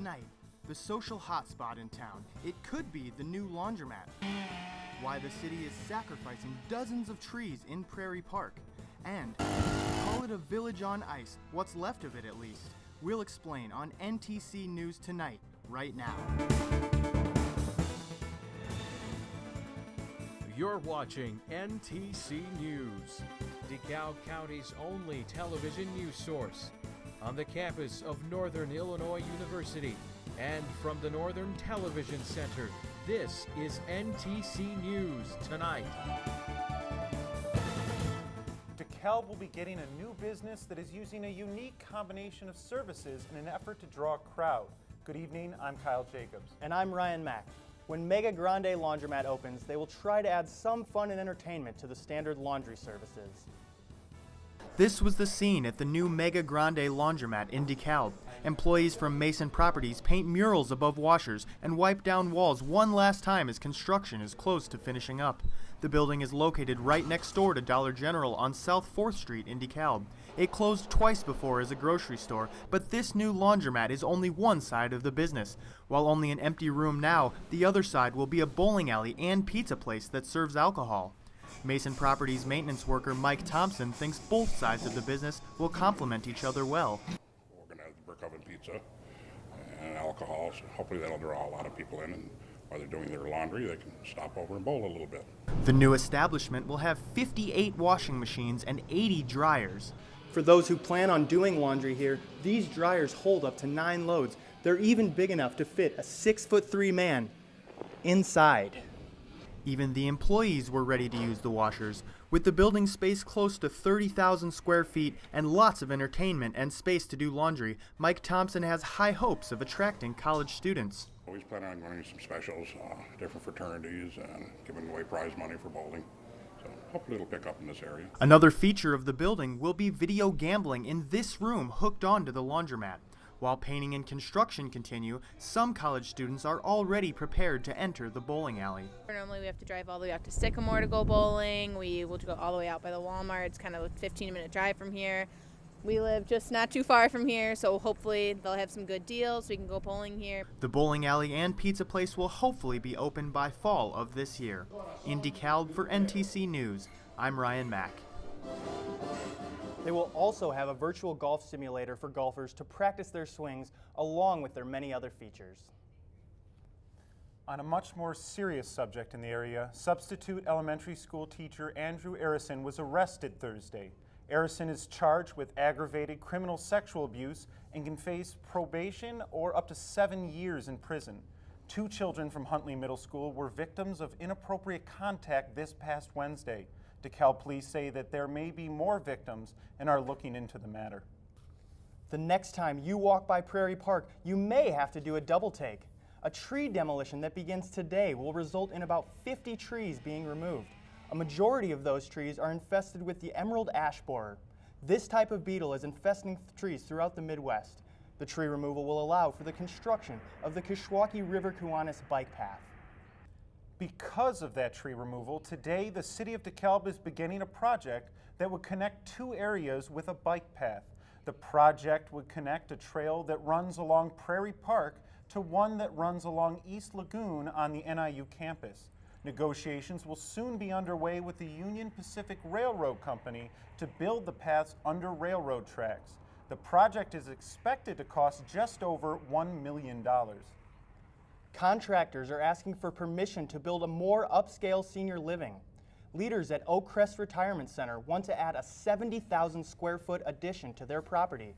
Tonight, the social hotspot in town. It could be the new laundromat. Why the city is sacrificing dozens of trees in Prairie Park. And call it a village on ice, what's left of it at least. We'll explain on NTC News Tonight, right now. You're watching NTC News, DeKalb County's only television news source, on the campus of Northern Illinois University and from the Northern Television Center. This is NTC News Tonight. DeKalb will be getting a new business that is using a unique combination of services in an effort to draw a crowd. Good evening, I'm Kyle Jacobs. And I'm Ryan Mack. When Mega Grande Laundromat opens, they will try to add some fun and entertainment to the standard laundry services. This was the scene at the new Mega Grande Laundromat in DeKalb. Employees from Mason Properties paint murals above washers and wipe down walls one last time as construction is close to finishing up. The building is located right next door to Dollar General on South 4th Street in DeKalb. It closed twice before as a grocery store, but this new laundromat is only one side of the business. While only an empty room now, the other side will be a bowling alley and pizza place that serves alcohol. Mason Properties maintenance worker Mike Thompson thinks both sides of the business will complement each other well. We're going to have brick oven pizza and alcohol, so hopefully that'll draw a lot of people in, and while they're doing their laundry, they can stop over and bowl a little bit. The new establishment will have 58 washing machines and 80 dryers. For those who plan on doing laundry here, these dryers hold up to 9 loads. They're even big enough to fit a 6'3" man inside. Even the employees were ready to use the washers. With the building space close to 30,000 square feet and lots of entertainment and space to do laundry, Mike Thompson has high hopes of attracting college students. Always planning on running some specials, different fraternities, and giving away prize money for bowling. So hopefully it'll pick up in this area. Another feature of the building will be video gambling in this room hooked onto the laundromat. While painting and construction continue, some college students are already prepared to enter the bowling alley. Normally we have to drive all the way out to Sycamore to go bowling. We will go all the way out by the Walmart. It's kind of a 15-minute drive from here. We live just not too far from here, so hopefully they'll have some good deals so we can go bowling here. The bowling alley and pizza place will hopefully be open by fall of this year. In DeKalb for NTC News, I'm Ryan Mack. They will also have a virtual golf simulator for golfers to practice their swings along with their many other features. On a much more serious subject in the area, substitute elementary school teacher Andrew Arison was arrested Thursday. Arison is charged with aggravated criminal sexual abuse and can face probation or up to 7 years in prison. 2 children from Huntley Middle School were victims of inappropriate contact this past Wednesday. DeKalb police say that there may be more victims and are looking into the matter. The next time you walk by Prairie Park, you may have to do a double take. A tree demolition that begins today will result in about 50 trees being removed. A majority of those trees are infested with the emerald ash borer. This type of beetle is infesting trees throughout the Midwest. The tree removal will allow for the construction of the Kishwaukee River Kiwanis bike path. Because of that tree removal, today the city of DeKalb is beginning a project that would connect 2 areas with a bike path. The project would connect a trail that runs along Prairie Park to one that runs along East Lagoon on the NIU campus. Negotiations will soon be underway with the Union Pacific Railroad Company to build the paths under railroad tracks. The project is expected to cost just over $1 million. Contractors are asking for permission to build a more upscale senior living. Leaders at Oak Crest Retirement Center want to add a 70,000 square foot addition to their property.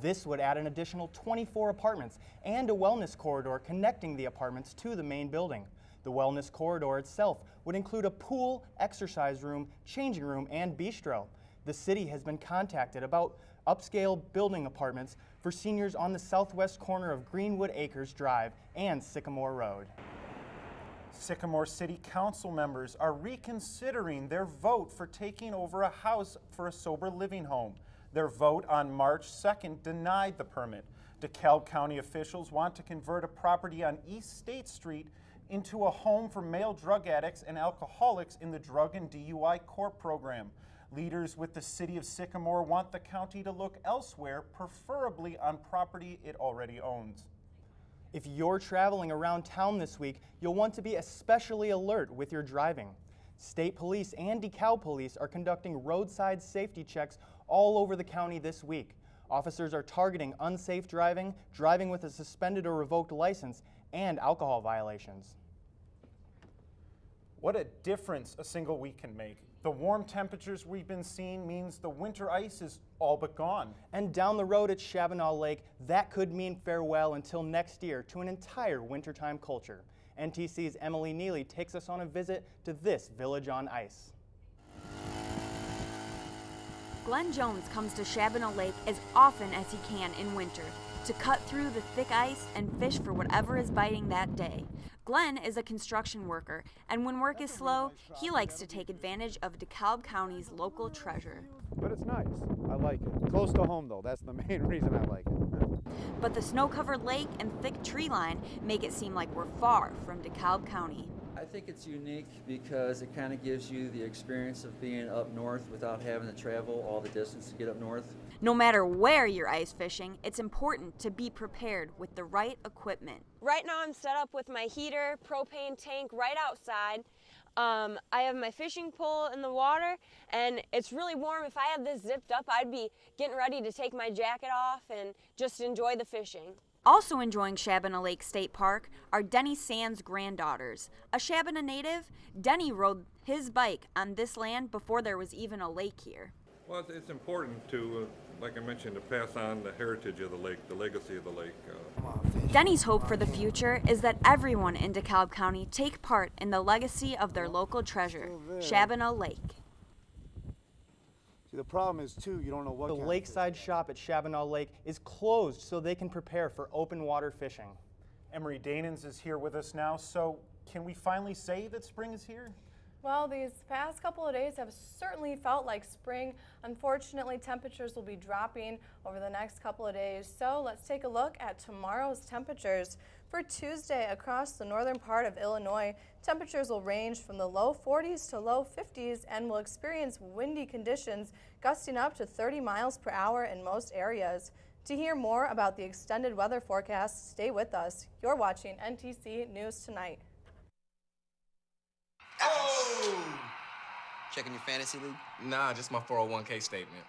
This would add an additional 24 apartments and a wellness corridor connecting the apartments to the main building. The wellness corridor itself would include a pool, exercise room, changing room, and bistro. The city has been contacted about upscale building apartments for seniors on the southwest corner of Greenwood Acres Drive and Sycamore Road. Sycamore City Council members are reconsidering their vote for taking over a house for a sober living home. Their vote on March 2nd denied the permit. DeKalb County officials want to convert a property on East State Street into a home for male drug addicts and alcoholics in the Drug and DUI Court program. Leaders with the city of Sycamore want the county to look elsewhere, preferably on property it already owns. If you're traveling around town this week, you'll want to be especially alert with your driving. State police and DeKalb police are conducting roadside safety checks all over the county this week. Officers are targeting unsafe driving, driving with a suspended or revoked license, and alcohol violations. What a difference a single week can make. The warm temperatures we've been seeing means the winter ice is all but gone. And down the road at Shabanaw Lake, that could mean farewell until next year to an entire wintertime culture. NTC's Emily Neely takes us on a visit to this village on ice. Glenn Jones comes to Shabanaw Lake as often as he can in winter to cut through the thick ice and fish for whatever is biting that day. Glenn is a construction worker, and when work is slow, he likes to take advantage of DeKalb County's local treasure. But it's nice. I like it. Close to home, though. That's the main reason I like it. But the snow-covered lake and thick tree line make it seem like we're far from DeKalb County. I think it's unique because it kind of gives you the experience of being up north without having to travel all the distance to get up north. No matter where you're ice fishing, it's important to be prepared with the right equipment. Right now I'm set up with my heater, propane tank right outside. I have my fishing pole in the water, and it's really warm. If I had this zipped up, I'd be getting ready to take my jacket off and just enjoy the fishing. Also enjoying Shabanaw Lake State Park are Denny Sand's granddaughters. A Shabanaw native, Denny rode his bike on this land before there was even a lake here. Well, it's important to, like I mentioned, to pass on the heritage of the lake, the legacy of the lake. Denny's hope for the future is that everyone in DeKalb County take part in the legacy of their local treasure, Shabanaw Lake. See, the problem is, too, you don't know what The lakeside shop at Shabanaw Lake is closed so they can prepare for open water fishing. Emery Dhanens is here with us now, so can we finally say that spring is here? Well, these past couple of days have certainly felt like spring. Unfortunately, temperatures will be dropping over the next couple of days. So let's take a look at tomorrow's temperatures. For Tuesday, across the northern part of Illinois, temperatures will range from the low 40s to low 50s and will experience windy conditions gusting up to 30 miles per hour in most areas. To hear more about the extended weather forecast, stay with us. You're watching NTC News Tonight. Oh! Checking your fantasy league? Nah, just my 401k statement.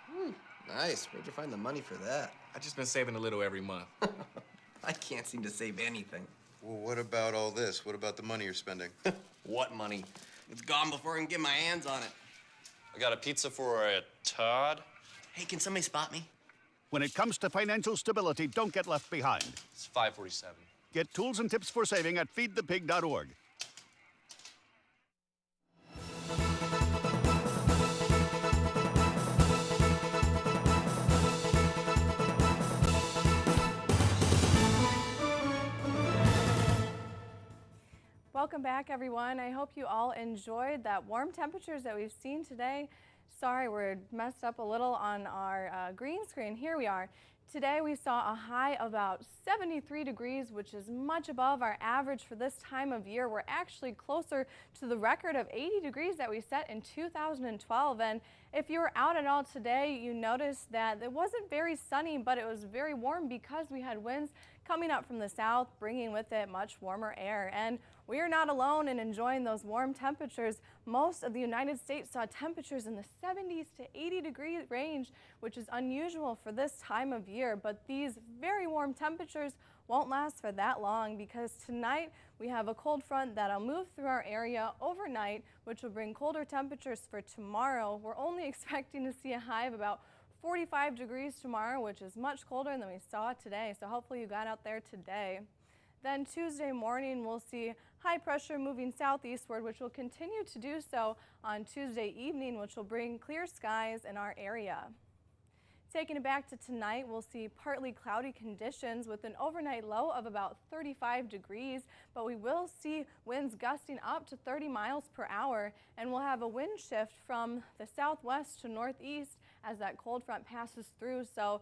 Nice. Where'd you find the money for that? I just been saving a little every month. I can't seem to save anything. Well, what about all this? What about the money you're spending? What money? It's gone before I can get my hands on it. I got a pizza for a Todd. Hey, can somebody spot me? When it comes to financial stability, don't get left behind. It's 547. Get tools and tips for saving at feedthepig.org. Welcome back, everyone. I hope you all enjoyed that warm temperatures that we've seen today. Sorry, we're messed up a little on our green screen. Here we are. Today we saw a high of about 73 degrees, which is much above our average for this time of year. We're actually closer to the record of 80 degrees that we set in 2012. And if you were out at all today, you noticed that it wasn't very sunny, but it was very warm because we had winds coming up from the south, bringing with it much warmer air. And we are not alone in enjoying those warm temperatures. Most of the United States saw temperatures in the 70s to 80 degree range, which is unusual for this time of year. But these very warm temperatures won't last for that long because tonight we have a cold front that'll move through our area overnight, which will bring colder temperatures for tomorrow. We're only expecting to see a high of about 45 degrees tomorrow, which is much colder than we saw today. So hopefully you got out there today. Then Tuesday morning, we'll see high pressure moving southeastward, which will continue to do so on Tuesday evening, which will bring clear skies in our area. Taking it back to tonight, we'll see partly cloudy conditions with an overnight low of about 35 degrees, but we will see winds gusting up to 30 miles per hour, and we'll have a wind shift from the southwest to northeast as that cold front passes through. So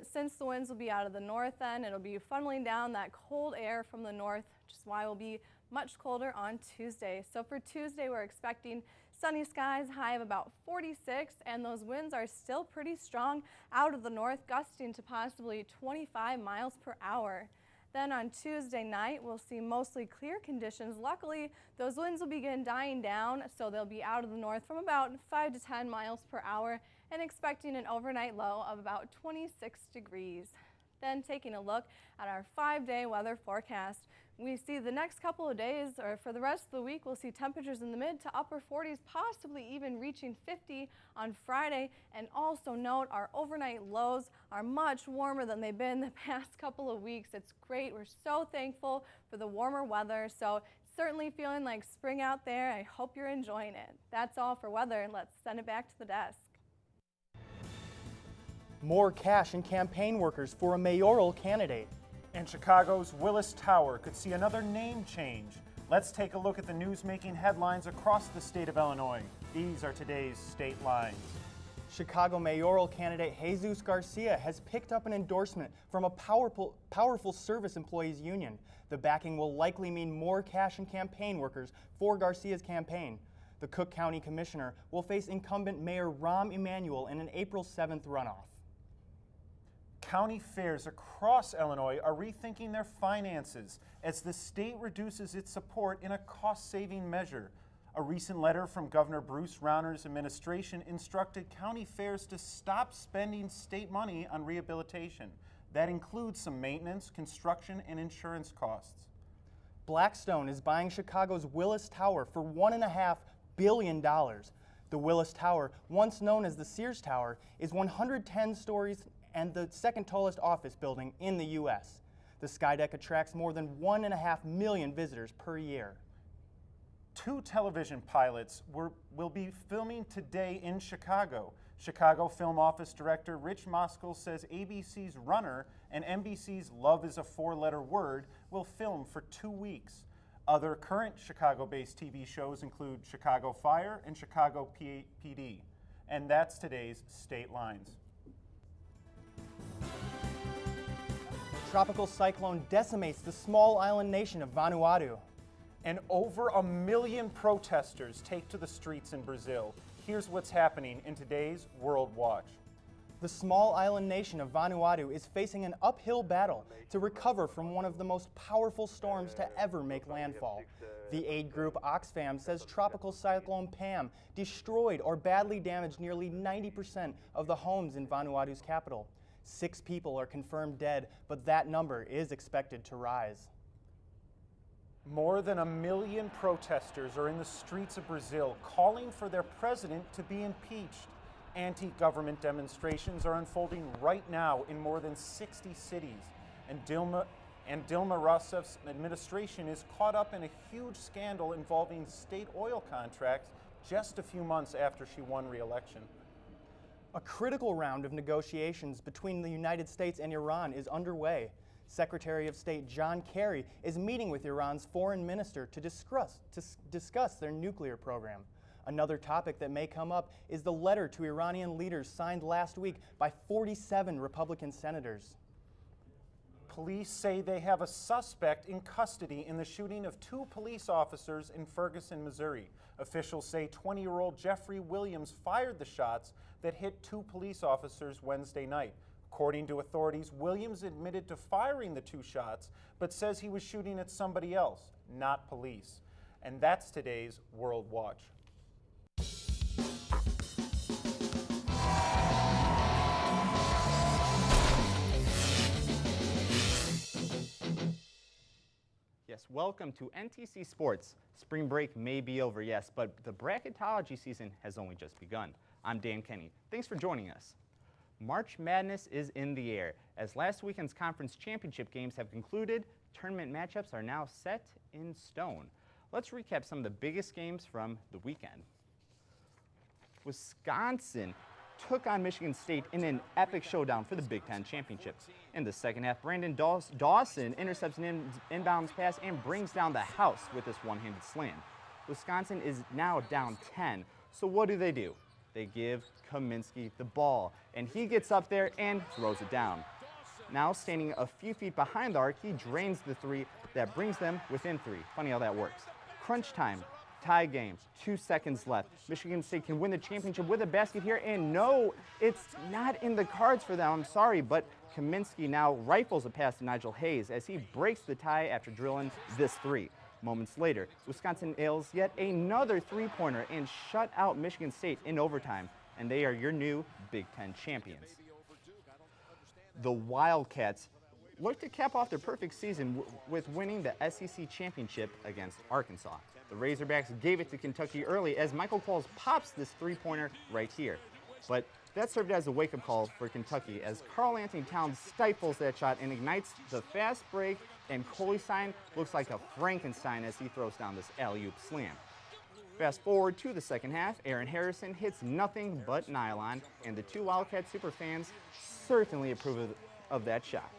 since the winds will be out of the north end, it'll be funneling down that cold air from the north, which is why it will be much colder on Tuesday. So for Tuesday, we're expecting sunny skies, high of about 46, and those winds are still pretty strong out of the north, gusting to possibly 25 miles per hour. Then on Tuesday night, we'll see mostly clear conditions. Luckily, those winds will begin dying down, so they'll be out of the north from about 5 to 10 miles per hour and expecting an overnight low of about 26 degrees. Then taking a look at our 5-day weather forecast, we see the next couple of days, or for the rest of the week, we'll see temperatures in the mid to upper 40s, possibly even reaching 50 on Friday. And also note our overnight lows are much warmer than they've been the past couple of weeks. It's great. We're so thankful for the warmer weather. So certainly feeling like spring out there. I hope you're enjoying it. That's all for weather. Let's send it back to the desk. More cash and campaign workers for a mayoral candidate. And Chicago's Willis Tower could see another name change. Let's take a look at the news-making headlines across the state of Illinois. These are today's state lines. Chicago mayoral candidate Jesus Garcia has picked up an endorsement from a powerful service employees union. The backing will likely mean more cash and campaign workers for Garcia's campaign. The Cook County Commissioner will face incumbent Mayor Rahm Emanuel in an April 7th runoff. County fairs across Illinois are rethinking their finances as the state reduces its support in a cost-saving measure. A recent letter from Governor Bruce Rauner's administration instructed county fairs to stop spending state money on rehabilitation. That includes some maintenance, construction, and insurance costs. Blackstone is buying Chicago's Willis Tower for $1.5 billion. The Willis Tower, once known as the Sears Tower, is 110 stories and the second tallest office building in the U.S. The Skydeck attracts more than 1.5 million visitors per year. 2 television pilots will be filming today in Chicago. Chicago Film Office Director Rich Moskal says ABC's Runner and NBC's Love is a 4-letter word will film for 2 weeks. Other current Chicago-based TV shows include Chicago Fire and Chicago PD. And that's today's State Lines. Tropical cyclone decimates the small island nation of Vanuatu. And over 1 million protesters take to the streets in Brazil. Here's what's happening in today's World Watch. The small island nation of Vanuatu is facing an uphill battle to recover from one of the most powerful storms to ever make landfall. The aid group Oxfam says Tropical Cyclone Pam destroyed or badly damaged nearly 90% of the homes in Vanuatu's capital. 6 people are confirmed dead, but that number is expected to rise. More than 1 million protesters are in the streets of Brazil calling for their president to be impeached. Anti-government demonstrations are unfolding right now in more than 60 cities, and Dilma Rousseff's administration is caught up in a huge scandal involving state oil contracts just a few months after she won re-election. A critical round of negotiations between the United States and Iran is underway. Secretary of State John Kerry is meeting with Iran's foreign minister to discuss their nuclear program. Another topic that may come up is the letter to Iranian leaders signed last week by 47 Republican senators. Police say they have a suspect in custody in the shooting of 2 police officers in Ferguson, Missouri. Officials say 20-year-old Jeffrey Williams fired the shots that hit 2 police officers Wednesday night. According to authorities, Williams admitted to firing the 2 shots, but says he was shooting at somebody else, not police. And that's today's World Watch. Yes, welcome to NTC Sports. Spring break may be over, yes, but the bracketology season has only just begun. I'm Dan Kenny. Thanks for joining us. March Madness is in the air. As last weekend's conference championship games have concluded, tournament matchups are now set in stone. Let's recap some of the biggest games from the weekend. Wisconsin took on Michigan State in an epic showdown for the Big Ten Championship. In the second half, Brandon Dawson intercepts an inbounds pass and brings down the house with this one-handed slam. Wisconsin is now down 10, so what do? They give Kaminsky the ball, and he gets up there and throws it down. Now standing a few feet behind the arc, he drains the 3 that brings them within 3. Funny how that works. Crunch time, tie game, 2 seconds left. Michigan State can win the championship with a basket here, and no, it's not in the cards for them, I'm sorry, but Kaminsky now rifles a pass to Nigel Hayes as he breaks the tie after drilling this three. Moments later, Wisconsin nails yet another three-pointer and shut out Michigan State in overtime, and they are your new Big Ten champions. The Wildcats look to cap off their perfect season with winning the SEC championship against Arkansas. The Razorbacks gave it to Kentucky early as Michael Qualls pops this three-pointer right here. But that served as a wake-up call for Kentucky as Karl Anthony Towns stifles that shot and ignites the fast break, and Colistein looks like a Frankenstein as he throws down this alley-oop slam. Fast forward to the second half, Aaron Harrison hits nothing but nylon, and the two Wildcat superfans certainly approve of that shot.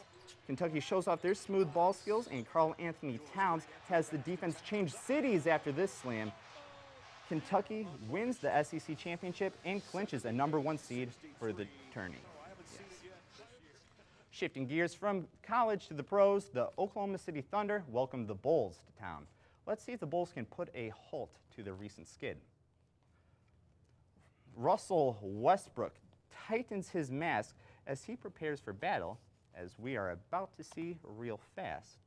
Kentucky shows off their smooth ball skills, and Karl Anthony Towns has the defense change cities after this slam. Kentucky wins the SEC championship and clinches a #1 seed for the tourney. Yes. Shifting gears from college to the pros, the Oklahoma City Thunder welcome the Bulls to town. Let's see if the Bulls can put a halt to the recent skid. Russell Westbrook tightens his mask as he prepares for battle, as we are about to see real fast.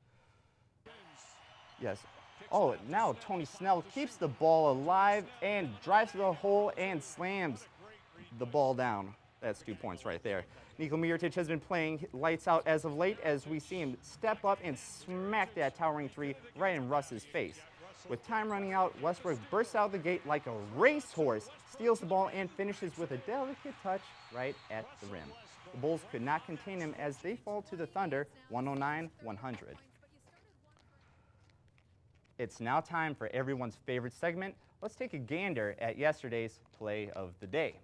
Yes. Oh, now Tony Snell keeps the ball alive and drives to the hole and slams the ball down. That's 2 points right there. Niko Mirotic has been playing lights out as of late as we see him step up and smack that towering three right in Russ's face. With time running out, Westbrook bursts out the gate like a racehorse, steals the ball, and finishes with a delicate touch right at the rim. The Bulls could not contain him as they fall to the Thunder 109-100. It's now time for everyone's favorite segment. Let's take a gander at yesterday's play of the day.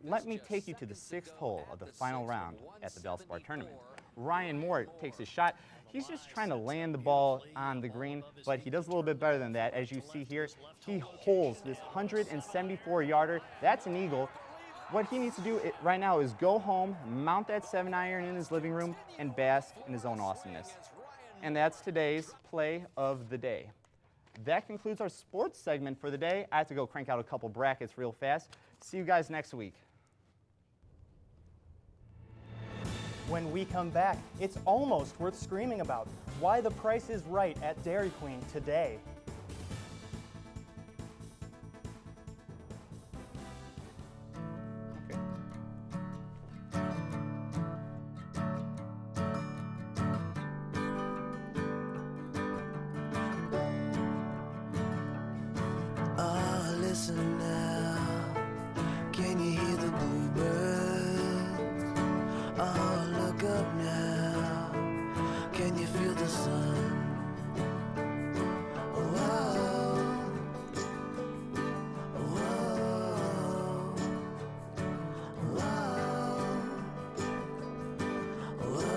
Let me take you to the 6th hole of the final round at the Valspar tournament. Ryan Moore takes a shot. He's just trying to land the ball on the green, but he does a little bit better than that. As you see here, he holes this 174-yarder. That's an eagle. What he needs to do right now is go home, mount that 7-iron in his living room, and bask in his own awesomeness. And that's today's play of the day. That concludes our sports segment for the day. I have to go crank out a couple brackets real fast. See you guys next week. When we come back, it's almost worth screaming about. Why the price is right at Dairy Queen today. Oh, listen now. Can you hear the bluebirds? Oh, look up now. Can you feel the sun? Whoa. Whoa. Whoa.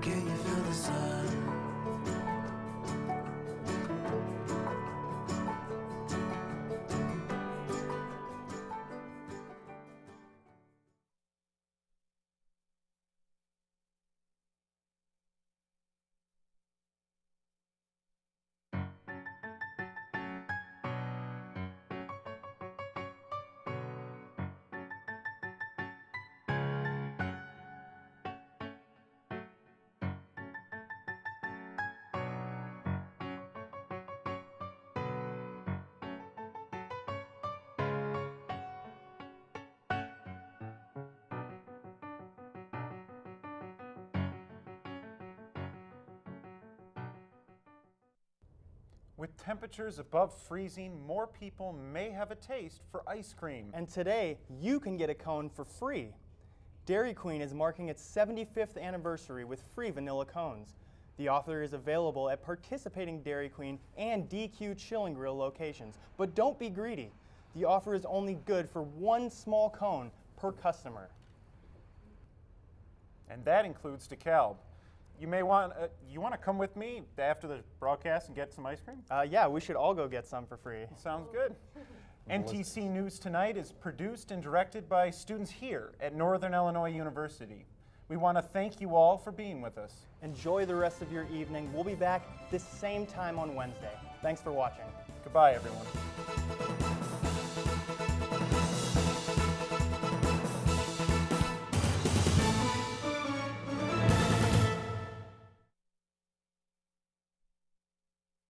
Can you feel the sun? With temperatures above freezing, more people may have a taste for ice cream. And today, you can get a cone for free. Dairy Queen is marking its 75th anniversary with free vanilla cones. The offer is available at participating Dairy Queen and DQ Chill and Grill locations. But don't be greedy. The offer is only good for one small cone per customer. And that includes DeKalb. You may want to come with me after the broadcast and get some ice cream? Yeah, we should all go get some for free. Sounds good. NTC News Tonight is produced and directed by students here at Northern Illinois University. We want to thank you all for being with us. Enjoy the rest of your evening. We'll be back this same time on Wednesday. Thanks for watching. Goodbye, everyone.